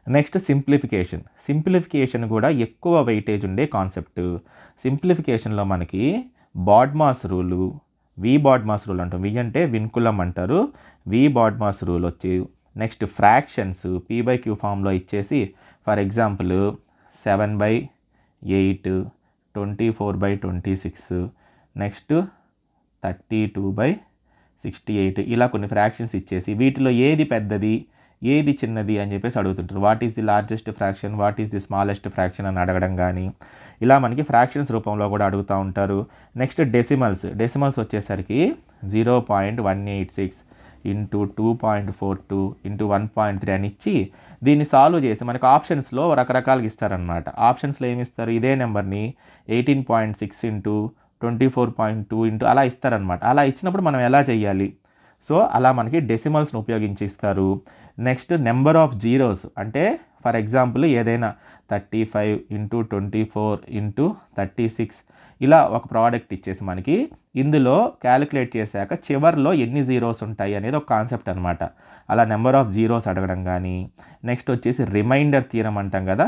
నెక్స్ట్, సింప్లిఫికేషన్ కూడా ఎక్కువ వెయిటేజ్ ఉండే కాన్సెప్ట్. సింప్లిఫికేషన్లో మనకి బాడ్మాస్ రూలు, బాడ్మాస్ రూల్ అంటాం. అంటే విన్కులం అంటారు. బాడ్మాస్ రూల్ వచ్చి, నెక్స్ట్ ఫ్రాక్షన్స్ P/Q ఫామ్లో ఇచ్చేసి, ఫర్ ఎగ్జాంపుల్ 7/8, 24/26, నెక్స్ట్ 32/68, ఇలా కొన్ని ఫ్రాక్షన్స్ ఇచ్చేసి వీటిలో ఏది పెద్దది ఏది చిన్నది అని చెప్పేసి అడుగుతుంటారు. What is the largest fraction, what is the smallest fraction అని అడగడం కానీ, ఇలా మనకి ఫ్రాక్షన్స్ రూపంలో కూడా అడుగుతూ ఉంటారు. నెక్స్ట్ డెసిమల్స్ వచ్చేసరికి 0.186 ఇంటూ 2.42 ఇంటూ 1.3 అని ఇచ్చి దీన్ని సాల్వ్ చేసి మనకు ఆప్షన్స్లో రకరకాలుగా ఇస్తారనమాట. ఆప్షన్స్లో ఏమి ఇస్తారు? ఇదే నెంబర్ని 18.6 ఇంటూ 24.2 ఇంటూ అలా ఇస్తారనమాట. అలా ఇచ్చినప్పుడు మనం ఎలా చేయాలి? సో అలా మనకి డెసిమల్స్ని ఉపయోగించి ఇస్తారు. నెక్స్ట్, నెంబర్ ఆఫ్ జీరోస్ అంటే ఫర్ ఎగ్జాంపుల్ ఏదైనా 35 ఇంటూ 24 ఇంటూ 36 ఇలా ఒక ప్రోడక్ట్ ఇచ్చేసి మనకి ఇందులో క్యాలిక్యులేట్ చేశాక చివర్లో ఎన్ని జీరోస్ ఉంటాయి అనేది ఒక కాన్సెప్ట్ అనమాట. అలా నెంబర్ ఆఫ్ జీరోస్ అడగడం కానీ, నెక్స్ట్ వచ్చేసి రిమైండర్ థియరం అంటాం కదా,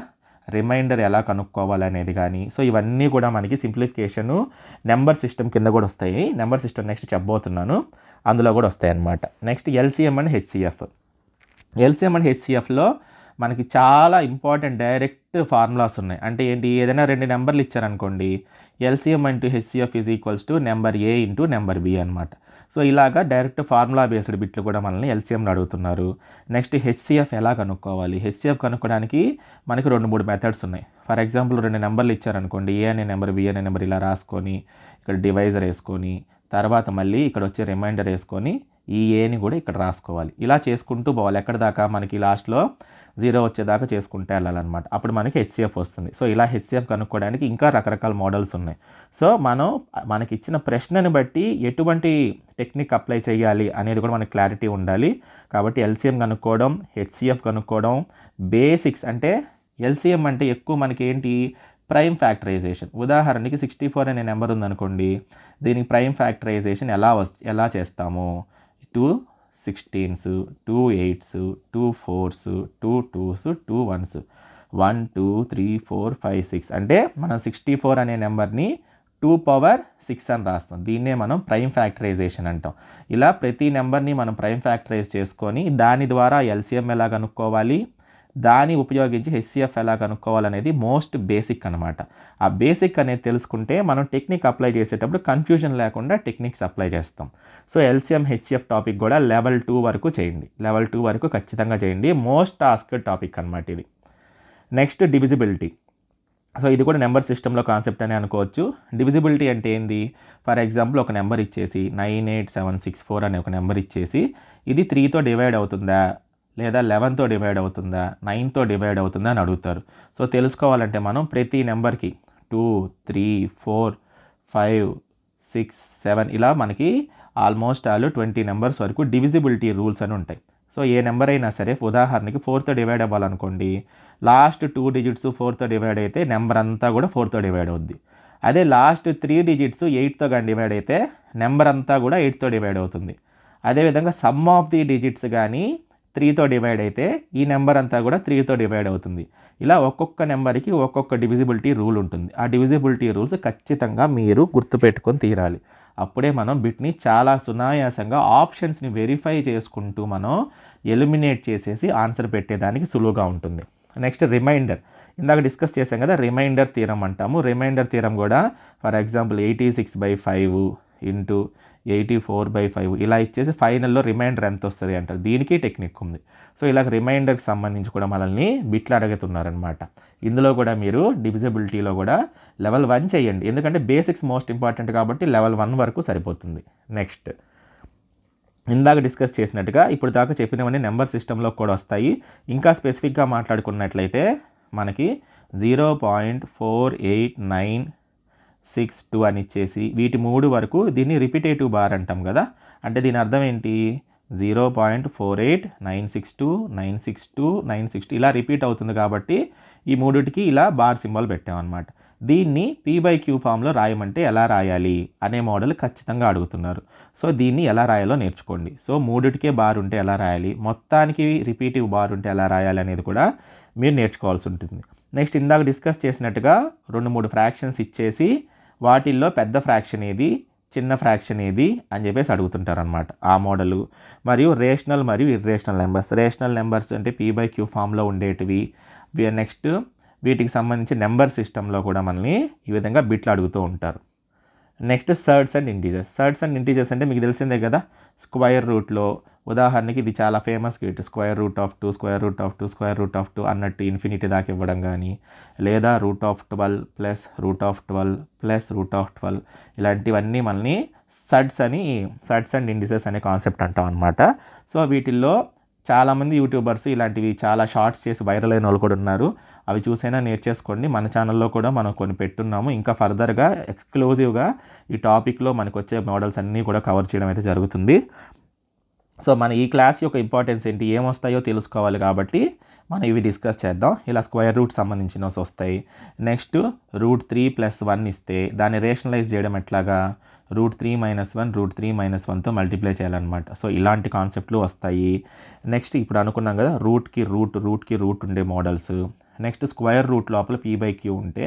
రిమైండర్ ఎలా కనుక్కోవాలి అనేది కానీ. సో ఇవన్నీ కూడా మనకి సింప్లిఫికేషను నెంబర్ సిస్టమ్ కింద కూడా వస్తాయి. నెంబర్ సిస్టమ్ నెక్స్ట్ చెప్పబోతున్నాను, అందులో కూడా వస్తాయి అన్నమాట. నెక్స్ట్ ఎల్సిఎం అండ్ హెచ్సిఎఫ్లో మనకి చాలా ఇంపార్టెంట్ డైరెక్ట్ ఫార్ములాస్ ఉన్నాయి. అంటే ఏంటి? ఏదైనా 2 నెంబర్లు ఇచ్చారనుకోండి, LCM into HCF is equals to number A into number B అనమాట. సో ఇలాగా డైరెక్ట్ ఫార్ములా బేస్డ్ బిట్లు కూడా మనల్ని ఎల్సిఎంలో అడుగుతున్నారు. నెక్స్ట్ హెచ్సిఎఫ్ ఎలా కనుక్కోవాలి? హెచ్సిఎఫ్ కనుక్కోవడానికి మనకి 2-3 మెథడ్స్ ఉన్నాయి. ఫర్ ఎగ్జాంపుల్ 2 నెంబర్లు ఇచ్చారనుకోండి, ఏ అనే నెంబర్ బి అనే నెంబర్ ఇలా రాసుకొని ఇక్కడ డివైజర్ వేసుకొని తర్వాత మళ్ళీ ఇక్కడ వచ్చే రిమైండర్ వేసుకొని ఈ ఏని కూడా ఇక్కడ రాసుకోవాలి. ఇలా చేసుకుంటూ పోవాలి. ఎక్కడ దాకా మనకి లాస్ట్లో 0 వచ్చేదాకా చేసుకుంటే వెళ్ళాలన్నమాట. అప్పుడు మనకి హెచ్సిఎఫ్ వస్తుంది. సో ఇలా హెచ్సిఎఫ్ కనుక్కోవడానికి ఇంకా రకరకాల మోడల్స్ ఉన్నాయి. సో మనకి ఇచ్చిన ప్రశ్నని బట్టి ఎటువంటి టెక్నిక్ అప్లై చేయాలి అనేది కూడా మనకి క్లారిటీ ఉండాలి. కాబట్టి ఎల్సిఎం కనుక్కోవడం, హెచ్సిఎఫ్ కనుక్కోవడం, బేసిక్స్ అంటే ఎల్సిఎం అంటే ఎక్కువ మనకి ఏంటి, ప్రైమ్ ఫ్యాక్టరైజేషన్. ఉదాహరణకి 64 అనే నెంబర్ ఉందనుకోండి, దీనికి ప్రైమ్ ఫ్యాక్టరైజేషన్ ఎలా చేస్తాము? 2 16s, 2 8s, 2 4s, 2 2s, 2 1s, 1 2 3 4 5 6 అంటే మనం 64 అనే నెంబర్ని 2 పవర్ 6 అని రాస్తాం. దీన్నే మనం ప్రైమ్ ఫ్యాక్టరైజేషన్ అంటాం. ఇలా ప్రతి నెంబర్ని మనం ప్రైమ్ ఫ్యాక్టరైజ్ చేసుకొని దాని ద్వారా ఎల్సిఎం ఎలా కనుక్కోవాలి, దాన్ని ఉపయోగించి హెచ్సిఎఫ్ ఎలా కనుక్కోవాలనేది మోస్ట్ బేసిక్ అనమాట. ఆ బేసిక్ అనేది తెలుసుకుంటే మనం టెక్నిక్ అప్లై చేసేటప్పుడు కన్ఫ్యూజన్ లేకుండా టెక్నిక్స్ అప్లై చేస్తాం. సో ఎల్సిఎం హెచ్సిఎఫ్ టాపిక్ కూడా లెవెల్ 2 వరకు చేయండి. లెవెల్ 2 వరకు ఖచ్చితంగా చేయండి. మోస్ట్ టాస్క్డ్ టాపిక్ అనమాట ఇది. Next divisibility. సో ఇది కూడా నెంబర్ సిస్టంలో కాన్సెప్ట్ అని అనుకోవచ్చు. డివిజిబిలిటీ అంటే ఏంది? ఫర్ ఎగ్జాంపుల్ ఒక నెంబర్ ఇచ్చేసి 98764 అనే ఒక నెంబర్ ఇచ్చేసి ఇది 3తో డివైడ్ అవుతుందా, లేదా 11తో డివైడ్ అవుతుందా, 9తో డివైడ్ అవుతుందా అని అడుగుతారు. సో తెలుసుకోవాలంటే మనం ప్రతి నెంబర్కి 2 3 4 5 6 7 ఇలా మనకి ఆల్మోస్ట్ 20 నెంబర్స్ వరకు డివిజిబిలిటీ రూల్స్ అని ఉంటాయి. సో ఏ నెంబర్ అయినా సరే ఉదాహరణకి 4తో డివైడ్ అవ్వాలనుకోండి, లాస్ట్ 2 డిజిట్స్ 4తో డివైడ్ అయితే నెంబర్ అంతా కూడా 4తో డివైడ్ అవుద్ది. అదే లాస్ట్ 3 డిజిట్స్ 8తో కానీ డివైడ్ అయితే నెంబర్ అంతా కూడా 8తో డివైడ్ అవుతుంది. అదేవిధంగా సమ్ ఆఫ్ ది డిజిట్స్ కానీ 3తో డివైడ్ అయితే ఈ నెంబర్ అంతా కూడా 3తో డివైడ్ అవుతుంది. ఇలా ఒక్కొక్క నెంబర్కి ఒక్కొక్క డివిజిబిలిటీ రూల్ ఉంటుంది. ఆ డివిజిబిలిటీ రూల్స్ ఖచ్చితంగా మీరు గుర్తుపెట్టుకొని తీరాలి. అప్పుడే మనం బిట్ని చాలా సునాయాసంగా ఆప్షన్స్ని వెరిఫై చేసుకుంటూ మనం ఎలిమినేట్ చేసేసి ఆన్సర్ పెట్టేదానికి సులువుగా ఉంటుంది. Next reminder. ఇందాక డిస్కస్ చేసాం కదా, రిమైండర్ థీరం అంటాము. రిమైండర్ థీరం కూడా ఫర్ ఎగ్జాంపుల్ 86/5 ఇంటూ 84/5 ఇలా ఇచ్చేసి ఫైనల్లో రిమైండర్ ఎంత వస్తుంది అంటారు. దీనికి టెక్నిక్ ఉంది. సో ఇలా రిమైండర్కి సంబంధించి కూడా మనల్ని బిట్లు అడుగుతున్నారనమాట. ఇందులో కూడా మీరు డివిజిబిలిటీలో కూడా లెవెల్ 1 చేయండి. ఎందుకంటే బేసిక్స్ మోస్ట్ ఇంపార్టెంట్ కాబట్టి లెవెల్ 1 వరకు సరిపోతుంది. నెక్స్ట్ ఇందాక డిస్కస్ చేసినట్టుగా ఇప్పుడు దాకా చెప్పినవన్నీ నెంబర్ సిస్టంలో కూడా వస్తాయి. ఇంకా స్పెసిఫిక్గా మాట్లాడుకున్నట్లయితే మనకి 0.48962 అని ఇచ్చేసి వీటి 3 వరకు దీన్ని రిపిటేటివ్ బార్ అంటాం కదా. అంటే దీని అర్థం ఏంటి, 0.48962 ఇలా రిపీట్ అవుతుంది కాబట్టి ఈ మూడిటికి ఇలా బార్ సింబల్ పెట్టామన్నమాట. దీన్ని P/Q ఫామ్లో రాయమంటే ఎలా రాయాలి అనే మోడల్ ఖచ్చితంగా అడుగుతున్నారు. సో దీన్ని ఎలా రాయాలో నేర్చుకోండి. సో మూడిటికే బార్ ఉంటే ఎలా రాయాలి, మొత్తానికి రిపీటివ్ బార్ ఉంటే ఎలా రాయాలి అనేది కూడా మీరు నేర్చుకోవాల్సి ఉంటుంది. నెక్స్ట్ ఇందాక డిస్కస్ చేసినట్టుగా 2-3 ఫ్రాక్షన్స్ ఇచ్చేసి వాటిల్లో పెద్ద ఫ్రాక్షన్ ఏది, చిన్న ఫ్రాక్షన్ ఏది అని చెప్పేసి అడుగుతుంటారు అనమాట ఆ మోడలు. మరియు రేషనల్ మరియు ఇర్రేషనల్ నెంబర్స్. రేషనల్ నెంబర్స్ అంటే P/Q ఫామ్లో ఉండేటివి. నెక్స్ట్ వీటికి సంబంధించి నెంబర్ సిస్టంలో కూడా మనల్ని ఈ విధంగా బిట్లు అడుగుతూ ఉంటారు. Next surds and integers. Surds and integers అంటే మీకు తెలిసిందే కదా, స్క్వైర్ రూట్లో ఉదాహరణకి ఇది చాలా ఫేమస్ గిట్, √2 √2 అన్నట్టు ఇన్ఫినిటీ దాకా ఇవ్వడం కానీ, లేదా √12 ప్లస్ √12 ప్లస్ √12 ఇలాంటివన్నీ మనల్ని సర్డ్స్ అండ్ ఇంటీజర్స్ అనే కాన్సెప్ట్ అంటాం అనమాట. సో వీటిల్లో చాలామంది యూట్యూబర్స్ ఇలాంటివి చాలా షార్ట్స్ చేసి వైరల్ అయిన వాళ్ళు కూడా ఉన్నారు. అవి చూసైనా నేర్చేసుకోండి. మన ఛానల్లో కూడా మనం కొన్ని పెట్టున్నాము. ఇంకా ఫర్దర్గా ఎక్స్క్లూజివ్గా ఈ టాపిక్లో మనకు వచ్చే మోడల్స్ అన్నీ కూడా కవర్ చేయడం అయితే జరుగుతుంది. సో మన ఈ క్లాస్ యొక్క ఇంపార్టెన్స్ ఏంటి, ఏమొస్తాయో తెలుసుకోవాలి కాబట్టి మనం ఇవి డిస్కస్ చేద్దాం. ఇలా స్క్వేర్ రూట్ సంబంధించినవి వస్తాయి. నెక్స్ట్ √3 + 1 ఇస్తే దాన్ని రేషనలైజ్ చేయడం ఎట్లాగా, √3 - 1 √3 - 1తో మల్టిప్లై చేయాలన్నమాట. సో ఇలాంటి కాన్సెప్ట్లు వస్తాయి. నెక్స్ట్ ఇప్పుడు అనుకున్నాం కదా, రూట్కి రూట్ ఉండే మోడల్స్. నెక్స్ట్ స్క్వేర్ రూట్ లోపల P/Q ఉంటే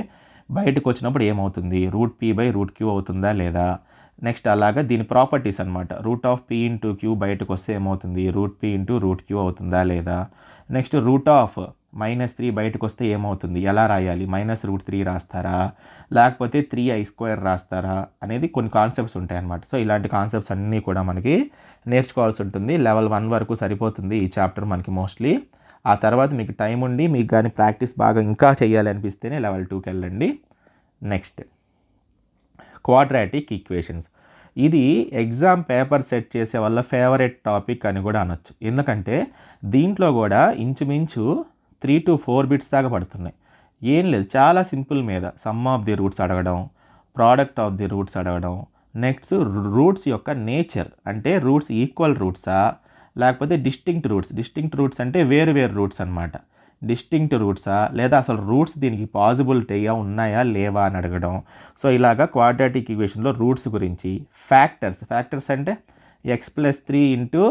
బయటకు వచ్చినప్పుడు ఏమవుతుంది, √P/√Q అవుతుందా లేదా. నెక్స్ట్ అలాగా దీని ప్రాపర్టీస్ అనమాట, √P × Q బయటకు వస్తే ఏమవుతుంది, √P × √Q అవుతుందా లేదా. నెక్స్ట్ √P -3 బయటకు వస్తే ఏమవుతుంది, ఎలా రాయాలి, -√3 రాస్తారా లేకపోతే 3i² రాస్తారా అనేది కొన్ని కాన్సెప్ట్స్ ఉంటాయన్నమాట. సో ఇలాంటి కాన్సెప్ట్స్ అన్నీ కూడా మనకి నేర్చుకోవాల్సి ఉంటుంది. లెవెల్ 1 వరకు సరిపోతుంది ఈ చాప్టర్ మనకి మోస్ట్లీ. ఆ తర్వాత మీకు టైం ఉండి మీకు కానీ ప్రాక్టీస్ బాగా ఇంకా చేయాలి అనిపిస్తేనే లెవెల్ 2కి వెళ్ళండి. Next quadratic equations. ఇది ఎగ్జామ్ పేపర్ సెట్ చేసే వాళ్ళ ఫేవరెట్ టాపిక్ అని కూడా అనొచ్చు. ఎందుకంటే దీంట్లో కూడా ఇంచుమించు 3 to 4 బిట్స్ దాకా పడుతున్నాయి. ఏం లేదు, చాలా సింపుల్ మీద సమ్ ఆఫ్ ది రూట్స్ అడగడం, ప్రోడక్ట్ ఆఫ్ ది రూట్స్ అడగడం, నెక్స్ట్ రూట్స్ యొక్క నేచర్ అంటే రూట్స్ ఈక్వల్ రూట్సా లేకపోతే డిస్టింక్ట్ రూట్స్ అంటే వేరు రూట్స్ అనమాట. డిస్టింక్ట్ రూట్సా లేదా అసలు రూట్స్ దీనికి పాసిబిలిటీగా ఉన్నాయా లేవా అని అడగడం. సో ఇలాగా క్వాడ్రాటిక్ ఈక్వేషన్లో రూట్స్ గురించి, ఫ్యాక్టర్స్ అంటే x+3 ×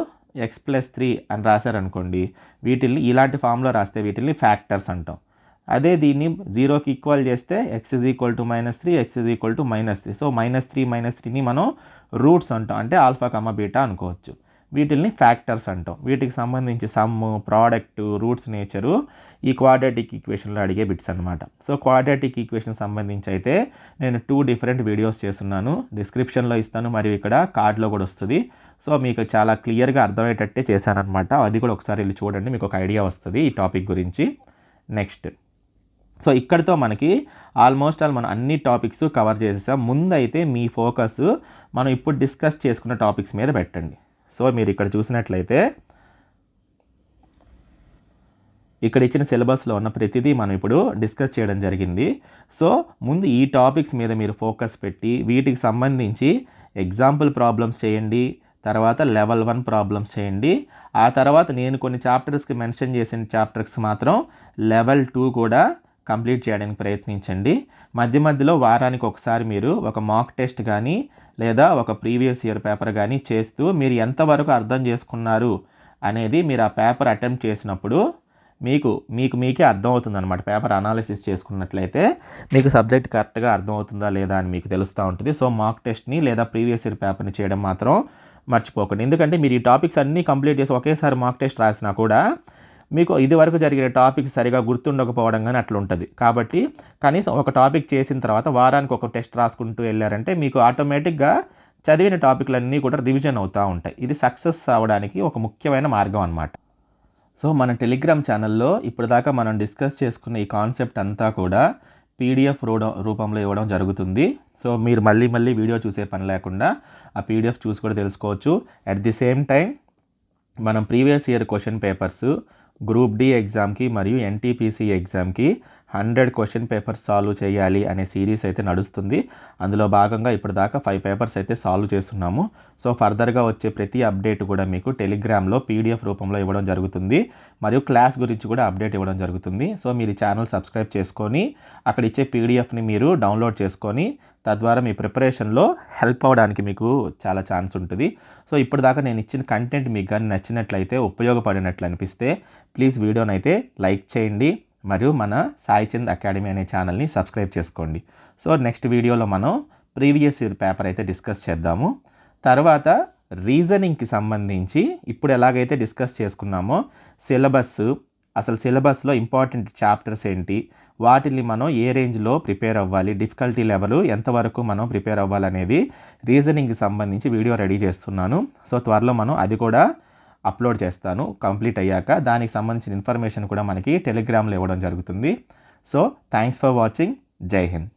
x+3 అని రాశారనుకోండి, వీటిల్ని ఇలాంటి ఫామ్లో రాస్తే వీటిల్ని ఫ్యాక్టర్స్ అంటాం. అదే దీన్ని 0కి ఈక్వల్ చేస్తే x = -3 x = -3. సో -3ని మనం రూట్స్ అంటాం, అంటే α, β అనుకోవచ్చు. వీటిల్ని ఫ్యాక్టర్స్ అంటాం. వీటికి సంబంధించి సమ్ము, ప్రోడక్ట్, రూట్స్ నేచరు ఈ క్వాడ్రాటిక్ ఈక్వేషన్లో అడిగే బిట్స్ అనమాట. సో క్వాడ్రాటిక్ ఈక్వేషన్ సంబంధించి అయితే నేను 2 డిఫరెంట్ వీడియోస్ చేస్తున్నాను, డిస్క్రిప్షన్లో ఇస్తాను మరియు ఇక్కడ కార్డ్లో కూడా వస్తుంది. సో మీకు చాలా క్లియర్గా అర్థమయ్యేటట్టే చేశానమాట. అది కూడా ఒకసారి వెళ్ళి చూడండి, మీకు ఒక ఐడియా వస్తుంది ఈ టాపిక్ గురించి. నెక్స్ట్ సో ఇక్కడితో మనకి ఆల్మోస్ట్ మనం అన్ని టాపిక్స్ కవర్ చేసేసాం. ముందైతే మీ ఫోకస్ మనం ఇప్పుడు డిస్కస్ చేసుకున్న టాపిక్స్ మీద పెట్టండి. సో మీరు ఇక్కడ చూసినట్లయితే ఇక్కడ ఇచ్చిన సిలబస్లో ఉన్న ప్రతిదీ మనం ఇప్పుడు డిస్కస్ చేయడం జరిగింది. సో ముందు ఈ టాపిక్స్ మీద మీరు ఫోకస్ పెట్టి వీటికి సంబంధించి ఎగ్జాంపుల్ ప్రాబ్లమ్స్ చేయండి, తర్వాత లెవెల్ 1 ప్రాబ్లమ్స్ చేయండి. ఆ తర్వాత నేను కొన్ని చాప్టర్స్కి మెన్షన్ చేసిన చాప్టర్స్ మాత్రం లెవెల్ 2 కూడా కంప్లీట్ చేయడానికి ప్రయత్నించండి. మధ్యలో వారానికి ఒకసారి మీరు ఒక మాక్ టెస్ట్ కానీ లేదా ఒక ప్రీవియస్ ఇయర్ పేపర్ కానీ చేస్తూ మీరు ఎంతవరకు అర్థం చేసుకున్నారు అనేది మీరు ఆ పేపర్ అటెంప్ట్ చేసినప్పుడు మీకే అర్థమవుతుంది అనమాట. పేపర్ అనాలిసిస్ చేసుకున్నట్లయితే మీకు సబ్జెక్ట్ కరెక్ట్గా అర్థమవుతుందా లేదా అని మీకు తెలుస్తూ ఉంటుంది. సో మాక్ టెస్ట్ని లేదా ప్రీవియస్ ఇయర్ పేపర్ని చేయడం మాత్రం మర్చిపోకండి. ఎందుకంటే మీరు ఈ టాపిక్స్ అన్నీ కంప్లీట్ చేసి ఒకేసారి మాక్ టెస్ట్ రాసినా కూడా మీకు ఇది వరకు జరిగిన టాపిక్ సరిగా గుర్తుండకపోవడం కానీ అట్లా ఉంటుంది. కాబట్టి కనీసం ఒక టాపిక్ చేసిన తర్వాత వారానికి ఒక టెస్ట్ రాసుకుంటూ వెళ్ళారంటే మీకు ఆటోమేటిక్గా చదివిన టాపిక్లన్నీ కూడా రివిజన్ అవుతూ ఉంటాయి. ఇది సక్సెస్ అవ్వడానికి ఒక ముఖ్యమైన మార్గం అన్నమాట. సో మన టెలిగ్రామ్ ఛానల్లో ఇప్పటిదాకా మనం డిస్కస్ చేసుకున్న ఈ కాన్సెప్ట్ అంతా కూడా PDF రూపంలో ఇవ్వడం జరుగుతుంది. సో మీరు మళ్ళీ వీడియో చూసే పని లేకుండా ఆ PDF చూసి కూడా తెలుసుకోవచ్చు. అట్ ది సేమ్ టైం మనం previous year question papers group D ఎగ్జామ్కి మరియు NTPC ఎగ్జామ్కి 100 క్వశ్చన్ పేపర్స్ సాల్వ్ చేయాలి అనే సిరీస్ అయితే నడుస్తుంది. అందులో భాగంగా ఇప్పటిదాకా 5 పేపర్స్ అయితే సాల్వ్ చేస్తున్నాము. సో ఫర్దర్గా వచ్చే ప్రతి అప్డేట్ కూడా మీకు టెలిగ్రామ్లో PDF రూపంలో ఇవ్వడం జరుగుతుంది మరియు క్లాస్ గురించి కూడా అప్డేట్ ఇవ్వడం జరుగుతుంది. సో మీరు ఛానల్ సబ్స్క్రైబ్ చేసుకొని అక్కడ ఇచ్చే PDFని మీరు డౌన్లోడ్ చేసుకొని తద్వారా మీ ప్రిపరేషన్లో హెల్ప్ అవ్వడానికి మీకు చాలా ఛాన్స్ ఉంటుంది. సో ఇప్పటిదాకా నేను ఇచ్చిన కంటెంట్ మీకు కానీ నచ్చినట్లయితే, ఉపయోగపడినట్లు అనిపిస్తే ప్లీజ్ వీడియోని అయితే లైక్ చేయండి మరియు మన సాయిచంద్ అకాడమీ అనే ఛానల్ని సబ్స్క్రైబ్ చేసుకోండి. సో నెక్స్ట్ వీడియోలో మనం ప్రీవియస్ ఇయర్ పేపర్ అయితే డిస్కస్ చేద్దాము. తర్వాత రీజనింగ్కి సంబంధించి ఇప్పుడు ఎలాగైతే డిస్కస్ చేసుకున్నామో అసలు సిలబస్లో ఇంపార్టెంట్ చాప్టర్స్ ఏంటి, వాటిని మనం ఏ రేంజ్లో ప్రిపేర్ అవ్వాలి, డిఫికల్టీ లెవెల్ ఎంతవరకు మనం ప్రిపేర్ అవ్వాలనేది రీజనింగ్కి సంబంధించి వీడియో రెడీ చేస్తున్నాను. సో త్వరలో మనం అది కూడా అప్లోడ్ చేస్తాను కంప్లీట్ అయ్యాక. దానికి సంబంధించిన ఇన్ఫర్మేషన్ కూడా మనకి టెలిగ్రామ్లో ఇవ్వడం జరుగుతుంది. So thanks for watching. జై హింద్.